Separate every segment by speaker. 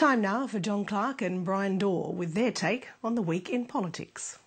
Speaker 1: Time now for John Clarke and Bryan Dawe with their take on the week in politics.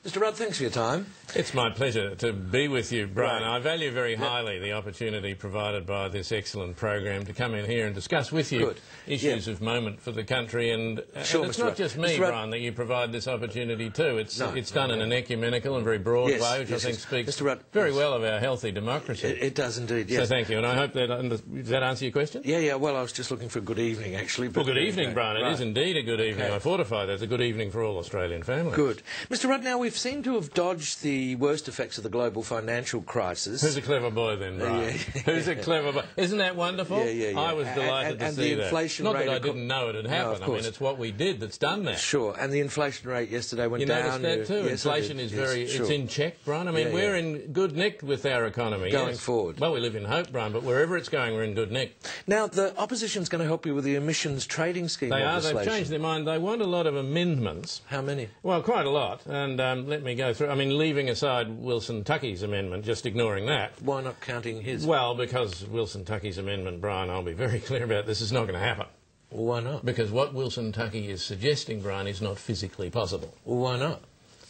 Speaker 2: Mr Rudd, thanks for your time.
Speaker 3: It's my pleasure to be with you, Brian.
Speaker 2: Right.
Speaker 3: I value very highly the opportunity provided by this excellent program to come in here and discuss with you issues of moment for the country. And it's not just me, Brian, that you provide this opportunity to. It's done in an ecumenical and very broad way, which I think speaks very well of our healthy democracy.
Speaker 2: It does indeed, yes.
Speaker 3: So thank you. And I hope that does that answer your question?
Speaker 2: Yeah, well, I was just looking for a good evening, actually.
Speaker 3: Well, good evening, Brian. It is indeed a good evening. I fortify that. It's a good evening for all Australian families.
Speaker 2: Good. Mr Rudd, now we've seemed to have dodged the worst effects of the global financial crisis.
Speaker 3: Who's a clever boy then, Brian? Who's a clever boy? Isn't that wonderful?
Speaker 2: Yeah.
Speaker 3: I was delighted to see that. Not that I didn't know it had happened. I mean, it's what we did that's done that.
Speaker 2: Sure, and the inflation rate yesterday went down.
Speaker 3: You noticed that too?
Speaker 2: Yes,
Speaker 3: inflation is it's in check, Brian. I mean, we're in good nick with our economy.
Speaker 2: Going forward.
Speaker 3: Well, we live in hope, Brian, but wherever it's going, we're in good nick.
Speaker 2: Now, the opposition's going to help you with the emissions trading scheme legislation.
Speaker 3: They've changed their mind. They want a lot of amendments.
Speaker 2: How many?
Speaker 3: Well, quite a lot. And let me go through. I mean, leaving aside Wilson Tuckey's amendment, just ignoring that.
Speaker 2: Why not counting his?
Speaker 3: Well, because Wilson Tuckey's amendment, Brian, I'll be very clear about this, is not going to happen.
Speaker 2: Well, why not?
Speaker 3: Because what Wilson Tuckey is suggesting, Brian, is not physically possible.
Speaker 2: Well, why not?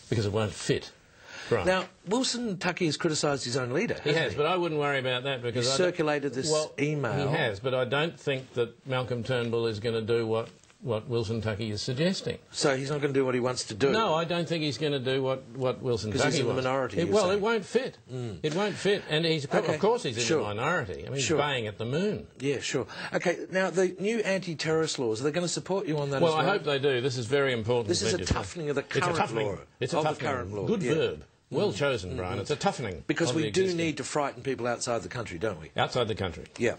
Speaker 3: Because it won't fit. Brian.
Speaker 2: Now, Wilson Tuckey has criticised his own leader, hasn't he?
Speaker 3: He has, but I wouldn't worry about that because...
Speaker 2: He circulated this email.
Speaker 3: He has, but I don't think that Malcolm Turnbull is going to do what Wilson Tuckey is suggesting.
Speaker 2: So he's not going to do what he wants to do?
Speaker 3: No, I don't think he's going to do what Wilson Tuckey wants. Because he's in the minority,
Speaker 2: it
Speaker 3: won't fit. It won't fit. And he's, of course he's in the minority. I mean, he's baying at the moon.
Speaker 2: Yeah, sure. OK, now, the new anti-terrorist laws, are they going to support you on that as well?
Speaker 3: Well, I hope they do. This is very important.
Speaker 2: This is a toughening of the current law.
Speaker 3: It's a toughening. Good verb. Well chosen, Brian. It's a toughening.
Speaker 2: Because we do need to frighten people outside the country, don't we?
Speaker 3: Outside the country.
Speaker 2: Yeah.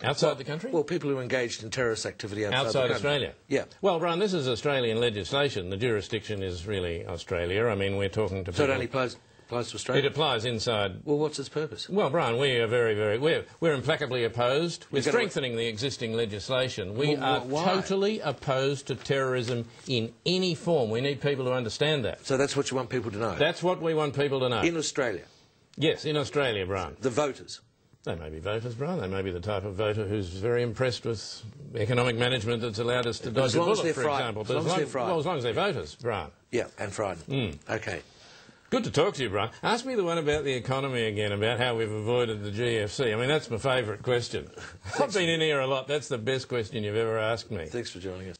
Speaker 3: Outside the country?
Speaker 2: Well, people who are engaged in terrorist activity outside the country.
Speaker 3: Australia?
Speaker 2: Yeah.
Speaker 3: Well, Brian, this is Australian legislation. The jurisdiction is really Australia. I mean, we're talking to people...
Speaker 2: So it only applies to Australia?
Speaker 3: It applies inside...
Speaker 2: Well, what's its purpose?
Speaker 3: Well, Brian, we are we're implacably opposed. We're strengthening the existing legislation. We are totally opposed to terrorism in any form. We need people to understand that.
Speaker 2: So that's what you want people to know?
Speaker 3: That's what we want people to know.
Speaker 2: In Australia?
Speaker 3: Yes, in Australia, Brian.
Speaker 2: The voters?
Speaker 3: They may be voters, Brian. They may be the type of voter who's very impressed with economic management that's allowed us to dodge a bullet, for example. But as long as they're voters, Brian.
Speaker 2: Yeah, and frightened. OK.
Speaker 3: Good to talk to you, Brian. Ask me the one about the economy again, about how we've avoided the GFC. I mean, that's my favourite question. I've been in here a lot. That's the best question you've ever asked me.
Speaker 2: Thanks for joining us.